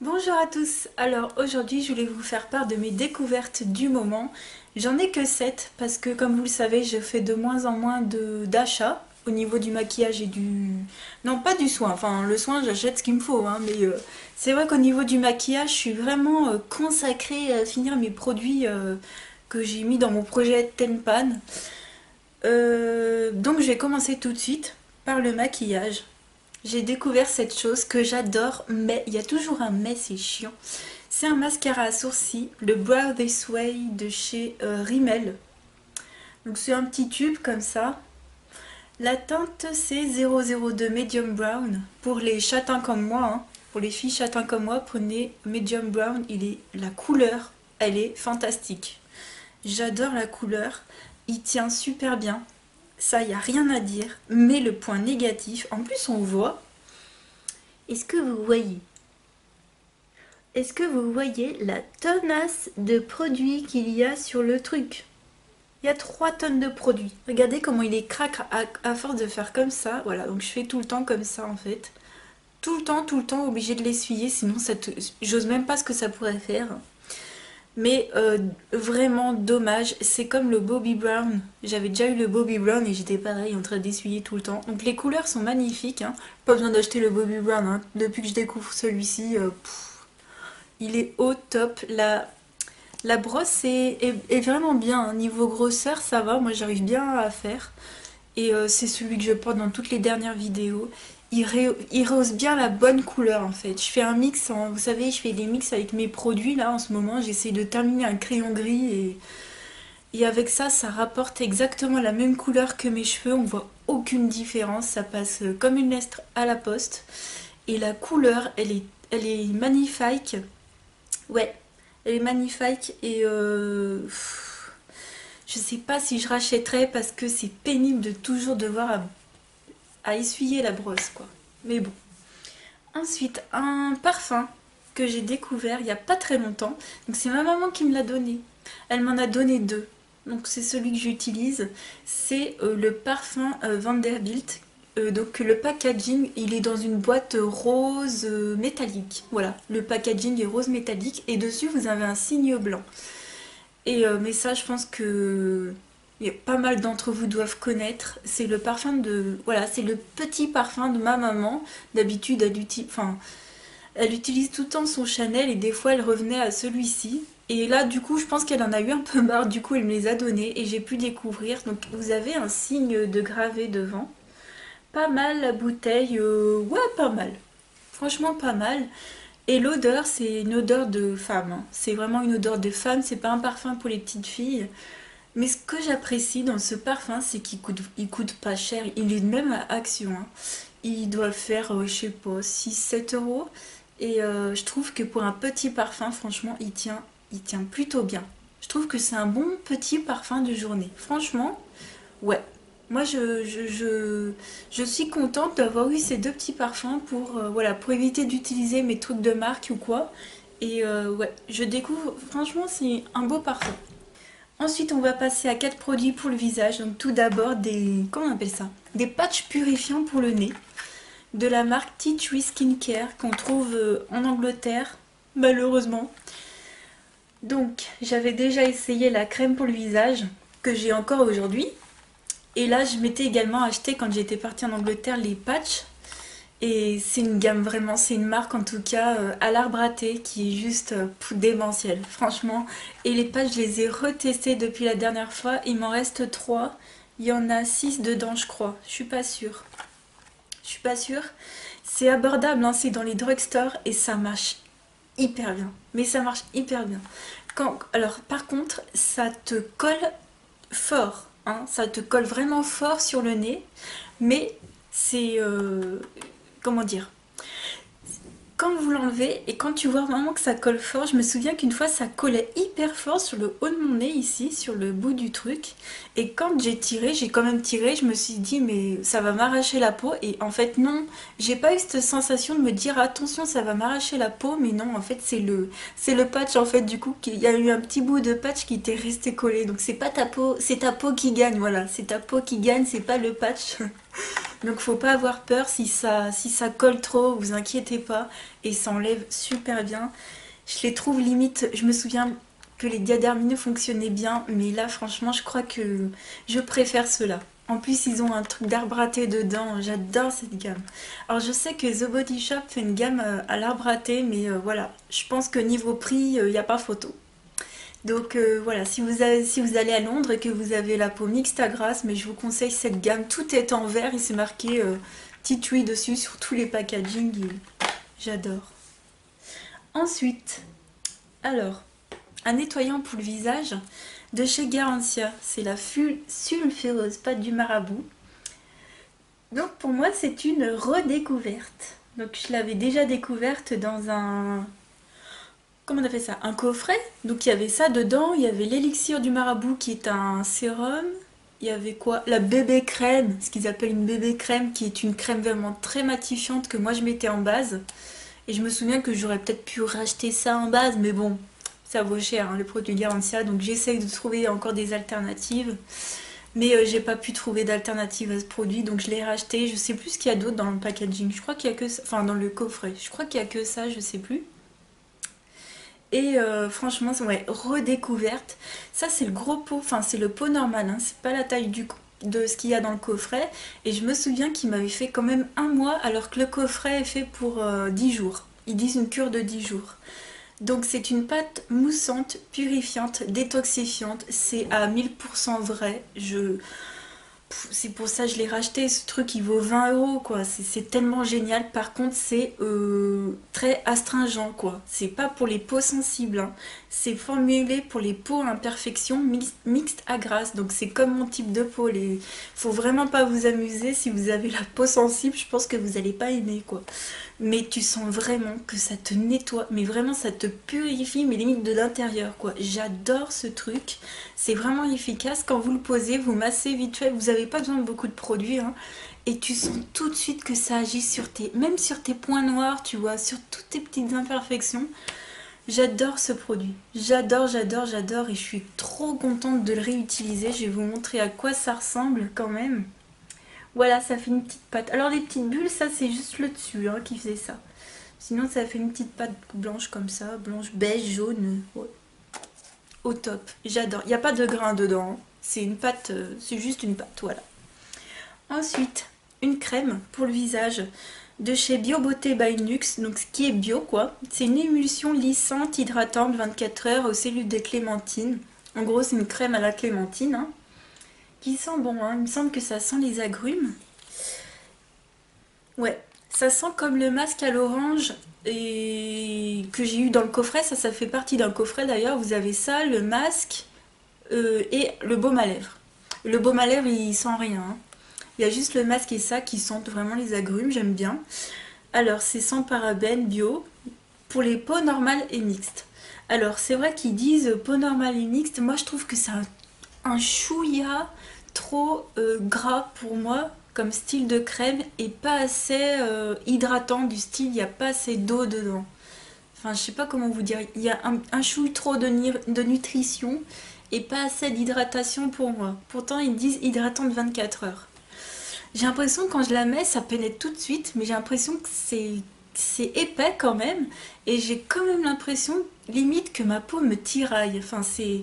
Bonjour à tous, alors aujourd'hui je voulais vous faire part de mes découvertes du moment. J'en ai que 7 parce que comme vous le savez je fais de moins en moins d'achats au niveau du maquillage et du... Non pas du soin, enfin le soin j'achète ce qu'il me faut hein, mais c'est vrai qu'au niveau du maquillage je suis vraiment consacrée à finir mes produits que j'ai mis dans mon projet Tenpan. Donc je vais commencer tout de suite par le maquillage. J'ai découvert cette chose que j'adore, mais il y a toujours un mais, c'est chiant. C'est un mascara à sourcils, le Brow This Way de chez Rimmel. Donc c'est un petit tube comme ça. La teinte c'est 002 Medium Brown. Pour les châtains comme moi, hein, pour les filles châtains comme moi, prenez Medium Brown. La couleur, elle est fantastique. J'adore la couleur. Il tient super bien. Ça, il n'y a rien à dire. Mais le point négatif, en plus on voit. Est-ce que vous voyez? Est-ce que vous voyez la tonnasse de produits qu'il y a sur le truc? Il y a 3 tonnes de produits. Regardez comment il est craque à force de faire comme ça. Voilà, donc je fais tout le temps comme ça en fait. Tout le temps obligé de l'essuyer, sinon j'ose même pas ce que ça pourrait faire. Mais vraiment dommage, c'est comme le Bobbi Brown. J'avais déjà eu le Bobbi Brown et j'étais pareil en train d'essuyer tout le temps. Donc les couleurs sont magnifiques, hein. Pas besoin d'acheter le Bobbi Brown, hein. Depuis que je découvre celui-ci, il est au top. La brosse est vraiment bien, hein. Niveau grosseur ça va, moi j'arrive bien à faire. Et c'est celui que je porte dans toutes les dernières vidéos. Il rehausse bien la bonne couleur en fait. Je fais un mix, vous savez, je fais des mix avec mes produits là en ce moment. J'essaie de terminer un crayon gris et avec ça, ça rapporte exactement la même couleur que mes cheveux. On voit aucune différence, ça passe comme une lettre à la poste. Et la couleur, elle est magnifique. Ouais, elle est magnifique et je sais pas si je rachèterais parce que c'est pénible de toujours devoir à essuyer la brosse quoi. Mais bon. Ensuite, un parfum que j'ai découvert il n'y a pas très longtemps. Donc c'est ma maman qui me l'a donné. Elle m'en a donné deux. Donc c'est celui que j'utilise. C'est le parfum Vanderbilt. Donc le packaging, il est dans une boîte rose métallique. Voilà, le packaging est rose métallique et dessus vous avez un signe blanc. Et mais ça, je pense que pas mal d'entre vous doivent connaître. C'est le parfum de... Voilà, c'est le petit parfum de ma maman. D'habitude, elle utilise tout le temps son Chanel et des fois, elle revenait à celui-ci. Et là, du coup, je pense qu'elle en a eu un peu marre. Du coup, elle me les a donnés et j'ai pu découvrir. Donc, vous avez un signe de gravé devant. Pas mal la bouteille. Ouais, pas mal. Franchement, pas mal. Et l'odeur, c'est une odeur de femme, hein. C'est vraiment une odeur de femme, c'est pas un parfum pour les petites filles. Mais ce que j'apprécie dans ce parfum, c'est qu'il coûte pas cher. Il est même à Action, hein. Il doit faire, je sais pas, 6-7 euros. Et je trouve que pour un petit parfum, franchement, il tient plutôt bien. Je trouve que c'est un bon petit parfum de journée. Franchement, ouais. Moi, je suis contente d'avoir eu ces deux petits parfums pour, voilà, pour éviter d'utiliser mes trucs de marque ou quoi. Et ouais, je découvre, franchement, c'est un beau parfum. Ensuite, on va passer à 4 produits pour le visage. Donc tout d'abord, comment on appelle ça? Des patchs purifiants pour le nez. De la marque Tea Tree Skincare qu'on trouve en Angleterre, malheureusement. Donc, j'avais déjà essayé la crème pour le visage, que j'ai encore aujourd'hui. Et là, je m'étais également acheté quand j'étais partie en Angleterre les patchs. Et c'est une gamme vraiment, c'est une marque en tout cas à l'arbre à thé qui est juste démentielle, franchement. Et les patchs, je les ai retestés depuis la dernière fois. Il m'en reste 3. Il y en a 6 dedans, je crois. Je suis pas sûre. Je suis pas sûre. C'est abordable, hein, c'est dans les drugstores et ça marche hyper bien. Mais ça marche hyper bien. Alors, par contre, ça te colle fort, hein, ça te colle vraiment fort sur le nez, mais c'est... comment dire? Quand vous l'enlevez et quand tu vois vraiment que ça colle fort, je me souviens qu'une fois ça collait hyper fort sur le haut de mon nez ici, sur le bout du truc. Et quand j'ai quand même tiré, je me suis dit mais ça va m'arracher la peau. Et en fait non, j'ai pas eu cette sensation de me dire attention ça va m'arracher la peau. Mais non, en fait c'est le patch en fait du coup. Il y a eu un petit bout de patch qui était resté collé. Donc c'est pas ta peau, c'est ta peau qui gagne, voilà. C'est ta peau qui gagne, c'est pas le patch. Donc faut pas avoir peur si ça colle trop, vous inquiétez pas. Et ça enlève super bien. Je les trouve limite, je me souviens que les diadermineux fonctionnaient bien, mais là franchement je crois que je préfère ceux-là. En plus ils ont un truc d'arbre à thé dedans, j'adore cette gamme. Alors je sais que The Body Shop fait une gamme à l'arbre à thé, mais voilà, je pense que niveau prix, il n'y a pas photo. Donc voilà, si vous allez à Londres et que vous avez la peau mixte à grasse, mais je vous conseille cette gamme, tout est en vert et c'est marqué petite huile dessus sur tous les packaging, et j'adore. Ensuite, alors, un nettoyant pour le visage de chez Garantia, c'est la sulfureuse pâte du marabout. Donc pour moi c'est une redécouverte. Donc je l'avais déjà découverte dans un... Comment on appelle ça? Un coffret. Donc il y avait ça dedans, il y avait l'élixir du marabout qui est un sérum. Il y avait quoi? La bébé crème, ce qu'ils appellent une bébé crème, qui est une crème vraiment très matifiante que moi je mettais en base. Et je me souviens que j'aurais peut-être pu racheter ça en base, mais bon, ça vaut cher, hein, les produits Garantia, donc j'essaye de trouver encore des alternatives. Mais j'ai pas pu trouver d'alternative à ce produit, donc je l'ai racheté. Je sais plus ce qu'il y a d'autre dans le packaging. Je crois qu'il y a que ça, enfin dans le coffret. Je crois qu'il y a que ça, je sais plus. Et franchement, ouais, redécouverte. Ça, c'est le gros pot, enfin, c'est le pot normal, hein, c'est pas la taille de ce qu'il y a dans le coffret. Et je me souviens qu'il m'avait fait quand même un mois, alors que le coffret est fait pour 10 jours. Ils disent une cure de 10 jours. Donc, c'est une pâte moussante, purifiante, détoxifiante. C'est à 1000% vrai. C'est pour ça que je l'ai racheté, ce truc il vaut 20 € quoi, c'est tellement génial. Par contre c'est très astringent quoi, c'est pas pour les peaux sensibles, hein. C'est formulé pour les peaux à imperfection mixte à grasse, donc c'est comme mon type de peau. Faut vraiment pas vous amuser si vous avez la peau sensible, je pense que vous allez pas aimer quoi. Mais tu sens vraiment que ça te nettoie, mais vraiment ça te purifie, mais limite de l'intérieur quoi. J'adore ce truc, c'est vraiment efficace. Quand vous le posez, vous massez vite fait, vous n'avez pas besoin de beaucoup de produits, hein, et tu sens tout de suite que ça agit sur même sur tes points noirs, tu vois, sur toutes tes petites imperfections. J'adore ce produit, j'adore, j'adore, j'adore, et je suis trop contente de le réutiliser. Je vais vous montrer à quoi ça ressemble quand même. Voilà, ça fait une petite pâte. Alors les petites bulles, ça c'est juste le dessus hein, qui faisait ça. Sinon ça fait une petite pâte blanche comme ça, blanche, beige, jaune. Ouais. Au top, j'adore. Il n'y a pas de grains dedans, hein. C'est une pâte, c'est juste une pâte, voilà. Ensuite, une crème pour le visage de chez Bio Beauté by Nuxe, donc ce qui est bio quoi. C'est une émulsion lissante, hydratante, 24 heures aux cellules de clémentine. En gros c'est une crème à la clémentine, hein, qui sent bon, hein. Il me semble que ça sent les agrumes. Ouais, ça sent comme le masque à l'orange et que j'ai eu dans le coffret. Ça fait partie d'un coffret d'ailleurs. Vous avez ça, le masque et le baume à lèvres. Le baume à lèvres, il sent rien, hein. Il y a juste le masque et ça qui sentent vraiment les agrumes, j'aime bien. Alors, c'est sans parabènes, bio, pour les peaux normales et mixtes. Alors, c'est vrai qu'ils disent peau normale et mixte. Moi, je trouve que c'est un chouïa trop gras pour moi comme style de crème et pas assez hydratant, du style il n'y a pas assez d'eau dedans. Enfin je sais pas comment vous dire, il y a un chouïa trop de nutrition et pas assez d'hydratation pour moi. Pourtant ils disent hydratante 24 heures. J'ai l'impression que quand je la mets ça pénètre tout de suite, mais j'ai l'impression que c'est épais quand même et j'ai quand même l'impression limite que ma peau me tiraille. Enfin c'est...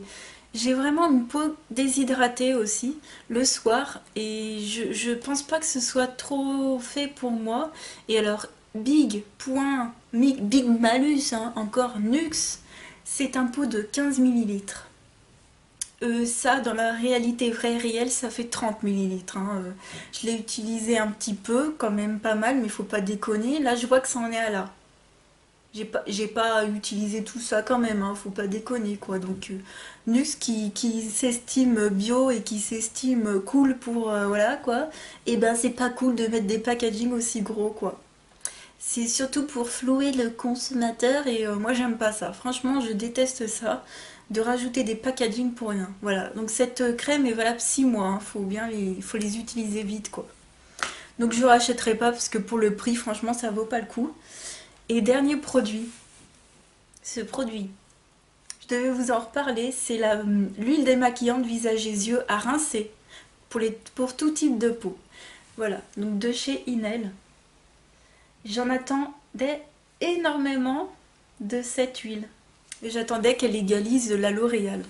J'ai vraiment une peau déshydratée aussi le soir et je pense pas que ce soit trop fait pour moi. Et alors, big malus, hein, encore Nuxe, c'est un pot de 15 millilitres. Ça, dans la réalité vraie réelle, ça fait 30 millilitres, hein. Je l'ai utilisé un petit peu, quand même pas mal, mais il faut pas déconner. Là, je vois que ça en est à là. J'ai pas utilisé tout ça quand même, hein, faut pas déconner quoi. Donc Nux qui s'estime bio et qui s'estime cool pour voilà quoi, et ben c'est pas cool de mettre des packaging aussi gros quoi. C'est surtout pour flouer le consommateur et moi j'aime pas ça. Franchement je déteste ça, de rajouter des packaging pour rien. Voilà, donc cette crème est valable 6 mois, hein. Faut les utiliser vite quoi. Donc je rachèterai pas parce que pour le prix franchement ça vaut pas le coup. Et dernier produit, ce produit, je devais vous en reparler, c'est l'huile démaquillante visage et yeux à rincer pour tout type de peau. Voilà, donc de chez Inel. J'en attendais énormément de cette huile. J'attendais qu'elle égalise la L'Oréal.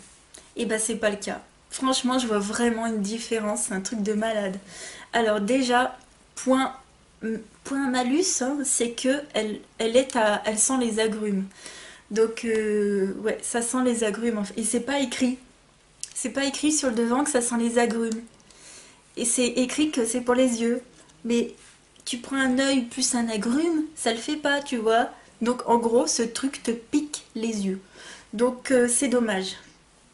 Et bah c'est pas le cas. Franchement, je vois vraiment une différence, c'est un truc de malade. Alors déjà, point malus, hein, c'est que elle sent les agrumes. Donc ouais, ça sent les agrumes. Et c'est pas écrit. C'est pas écrit sur le devant que ça sent les agrumes. Et c'est écrit que c'est pour les yeux. Mais tu prends un œil plus un agrume, ça le fait pas, tu vois. Donc en gros, ce truc te pique les yeux. Donc c'est dommage.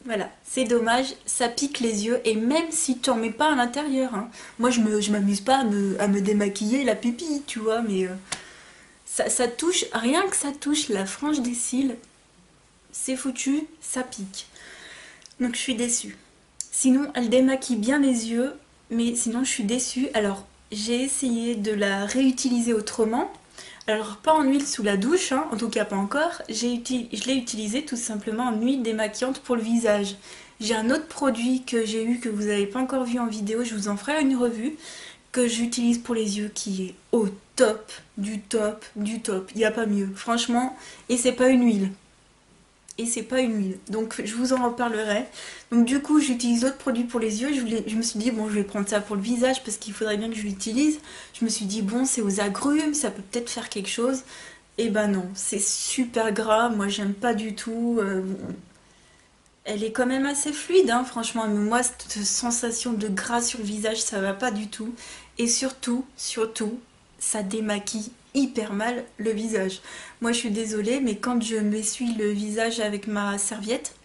Voilà, c'est dommage, ça pique les yeux. Et même si tu en mets pas à l'intérieur, hein. Moi je m'amuse pas à me démaquiller la pupille, tu vois. Mais ça touche, rien que ça touche la frange des cils, c'est foutu, ça pique. Donc je suis déçue. Sinon, elle démaquille bien les yeux, mais sinon je suis déçue. Alors, j'ai essayé de la réutiliser autrement. Alors, pas en huile sous la douche, hein, en tout cas pas encore. Je l'ai utilisée tout simplement en huile démaquillante pour le visage. J'ai un autre produit que j'ai eu, que vous n'avez pas encore vu en vidéo, je vous en ferai une revue, que j'utilise pour les yeux, qui est au top, du top, du top. Il n'y a pas mieux, franchement. Et c'est pas une huile. Et c'est pas une huile. Donc je vous en reparlerai. Donc du coup j'utilise d'autres produits pour les yeux. Je me suis dit bon, je vais prendre ça pour le visage parce qu'il faudrait bien que je l'utilise. Je me suis dit bon, c'est aux agrumes, ça peut peut-être faire quelque chose. Et ben non, c'est super gras. Moi j'aime pas du tout. Elle est quand même assez fluide, hein, franchement. Mais moi cette sensation de gras sur le visage, ça va pas du tout. Et surtout, ça démaquille hyper mal le visage. Moi je suis désolée, mais quand je m'essuie le visage avec ma serviette,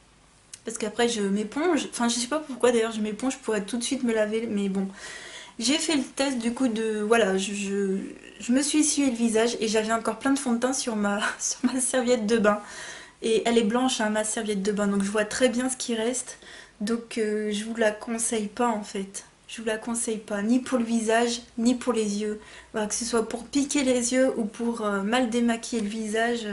parce qu'après je m'éponge, enfin je sais pas pourquoi d'ailleurs je m'éponge pour tout de suite me laver, mais bon. J'ai fait le test du coup de... Voilà, je me suis essuyé le visage et j'avais encore plein de fond de teint sur sur ma serviette de bain. Et elle est blanche, hein, ma serviette de bain, donc je vois très bien ce qui reste. Donc je vous la conseille pas en fait. Je vous la conseille pas, ni pour le visage, ni pour les yeux. Voilà, que ce soit pour piquer les yeux ou pour mal démaquiller le visage,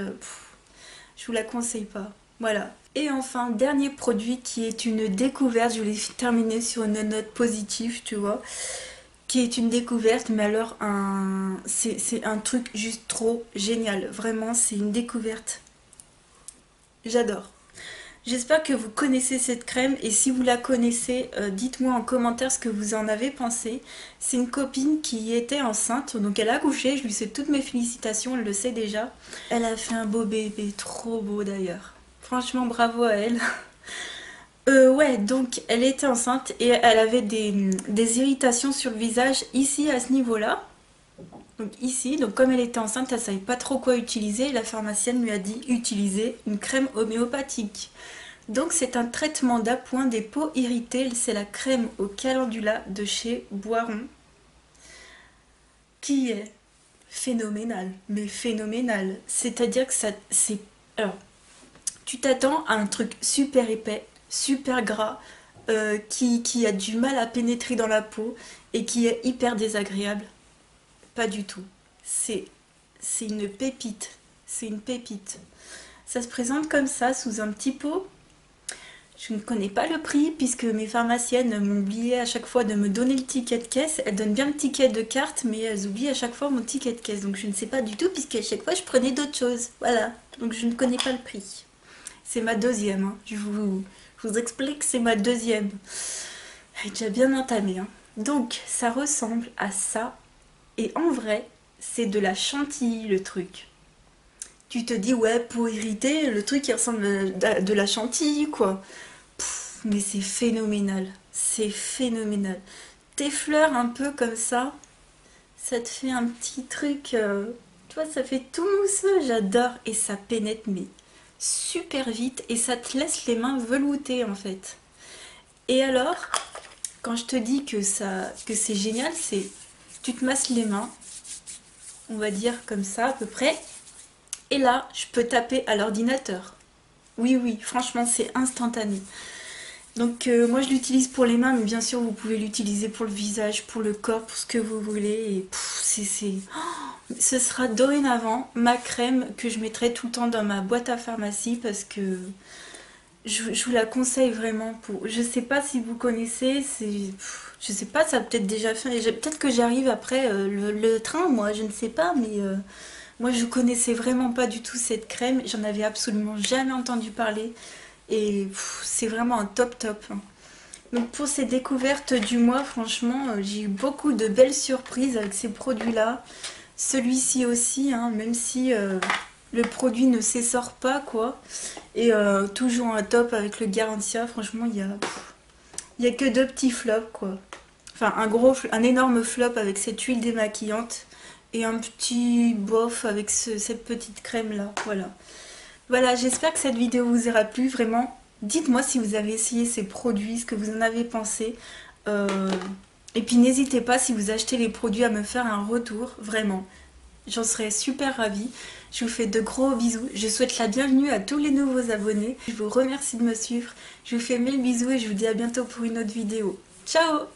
je vous la conseille pas. Voilà. Et enfin, dernier produit qui est une découverte, je voulais terminer sur une note positive, tu vois, qui est une découverte, mais alors c'est un truc juste trop génial. Vraiment, c'est une découverte. J'adore. J'espère que vous connaissez cette crème et si vous la connaissez, dites-moi en commentaire ce que vous en avez pensé. C'est une copine qui était enceinte, donc elle a accouché, je lui sais toutes mes félicitations, elle le sait déjà. Elle a fait un beau bébé, trop beau d'ailleurs. Franchement, bravo à elle. Ouais, donc elle était enceinte et elle avait des irritations sur le visage ici à ce niveau-là. Donc ici, donc comme elle était enceinte, elle savait pas trop quoi utiliser et la pharmacienne lui a dit utiliser une crème homéopathique. Donc c'est un traitement d'appoint des peaux irritées, c'est la crème au calendula de chez Boiron qui est phénoménale, mais phénoménale. C'est-à-dire que ça c'est alors tu t'attends à un truc super épais, super gras, qui a du mal à pénétrer dans la peau et qui est hyper désagréable. Pas du tout. C'est une pépite. C'est une pépite. Ça se présente comme ça, sous un petit pot. Je ne connais pas le prix, puisque mes pharmaciennes m'ont oublié à chaque fois de me donner le ticket de caisse. Elles donnent bien le ticket de carte, mais elles oublient à chaque fois mon ticket de caisse. Donc je ne sais pas du tout, puisque à chaque fois je prenais d'autres choses. Voilà. Donc je ne connais pas le prix. C'est ma deuxième. Hein. Je vous explique, c'est ma deuxième. Elle est déjà bien entamée. Hein. Donc ça ressemble à ça. Et en vrai, c'est de la chantilly le truc. Tu te dis, ouais, peau irritée, le truc qui ressemble à de la chantilly, quoi. Mais c'est phénoménal. C'est phénoménal. T'effleures un peu comme ça te fait un petit truc. Tu vois, ça fait tout mousseux, j'adore. Et ça pénètre, mais super vite. Et ça te laisse les mains veloutées, en fait. Et alors, quand je te dis que c'est génial, c'est... Tu te masses les mains, on va dire comme ça à peu près. Et là, je peux taper à l'ordinateur. Oui, oui, franchement, c'est instantané. Donc moi, je l'utilise pour les mains, mais bien sûr, vous pouvez l'utiliser pour le visage, pour le corps, pour ce que vous voulez. Et ce sera dorénavant ma crème que je mettrai tout le temps dans ma boîte à pharmacie parce que je vous la conseille vraiment pour. Je sais pas si vous connaissez, je sais pas, ça a peut-être déjà fait. Peut-être que j'arrive après le train, moi, je ne sais pas, mais moi je connaissais vraiment pas du tout cette crème. J'en avais absolument jamais entendu parler. Et c'est vraiment un top top, hein. Donc pour ces découvertes du mois, franchement, j'ai eu beaucoup de belles surprises avec ces produits-là. Celui-ci aussi, hein, même si le produit ne s'essore pas, quoi. Et toujours un top avec le Garantia. Franchement, il y a que deux petits flops, quoi. Enfin, un énorme flop avec cette huile démaquillante et un petit bof avec cette petite crème là. Voilà. Voilà, j'espère que cette vidéo vous aura plu. Vraiment, dites-moi si vous avez essayé ces produits, ce que vous en avez pensé. Euh, et puis n'hésitez pas, si vous achetez les produits, à me faire un retour. Vraiment, j'en serais super ravie. Je vous fais de gros bisous. Je souhaite la bienvenue à tous les nouveaux abonnés. Je vous remercie de me suivre. Je vous fais mille bisous et je vous dis à bientôt pour une autre vidéo. Ciao!